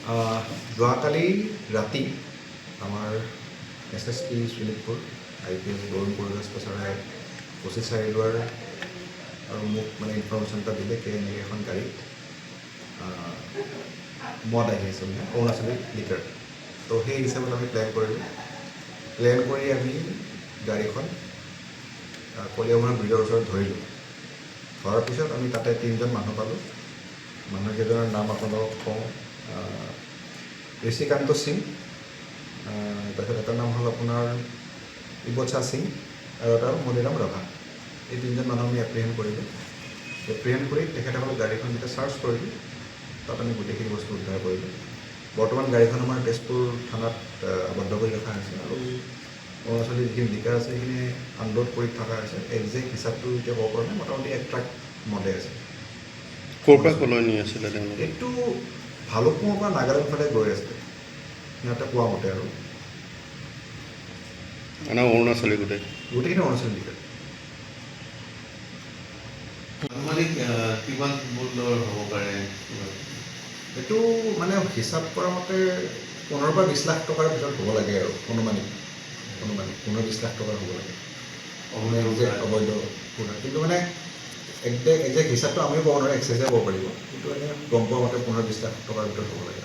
যোৱাকালি ৰাতি আমাৰ SSP শোণিতপুৰ IPS বৰুণ পৰিৱেশ প্ৰচাৰে 25 চাৰিআলিৰ আৰু মোক মানে ইনফৰমেশ্যন এটা দিলে যে এনেকৈ এখন গাড়ীত মদ আহি আছে মানে অৰুণাচলী লিকাৰ। তো সেই হিচাপত আমি প্লেন কৰি আমি গাড়ীখন কলিয়াভৰা ব্ৰিজৰ ওচৰত ধৰিলোঁ। ধৰাৰ পিছত আমি তাতে 3জন মানুহ পালোঁ। মানুহকেইজনৰ নাম আপোনালোকক কওঁ। ঋষিকান্ত সিং, তাৰপিছত এটাৰ নাম হ'ল আপোনাৰ ইবচা সিং আৰু এটা মণিৰাম ৰাভা। এই 3জন মানুহ আমি এপ্ৰিহেণ্ড কৰিলোঁ। এপ্ৰিহেণ্ড কৰি তেখেতসকলক গাড়ীখন যেতিয়া চাৰ্চ কৰিলোঁ, তাত আমি গোটেইখিনি বস্তু উদ্ধাৰ কৰিলোঁ। বৰ্তমান গাড়ীখন আমাৰ তেজপুৰ থানাত আবদ্ধ কৰি ৰখা হৈছে আৰু অৰুণাচলী যিখিনি লিকাৰ আছে সেইখিনি আনলোড কৰি থকা হৈছে। একজেক্ট হিচাপটো এতিয়া ক'ব পৰা নাই, মোটামুটি 1 ট্ৰাক মদে আছে। ক'ৰ পৰা কলৈ নি আছিলে তেওঁলোকে? এইটো ভালুকপুঙৰ পৰা নাগালেণ্ড ফালে গৈ আছে সিহঁতে কোৱা মতে আৰু মানে অৰুণাচলী গোটেইখিনি অৰুণাচলী লিকাৰ। কিমান মূল্যৰ হ'ব পাৰে? এইটো মানে হিচাপ কৰা মতে 15 পৰা 20 লাখ টকাৰ ভিতৰত হ'ব লাগে আৰু অনুমানিক 15-20 লাখ টকাৰ হ'ব লাগে অবৈধ সুৰা। কিন্তু মানে একজেক্ট হিচাপটো আমিও ক'ব নোৱাৰোঁ, এক্সেছে ক'ব পাৰিব, কিন্তু এনে গম পোৱা মতে 15-20 লাখ টকাৰ ভিতৰত হ'ব লাগে।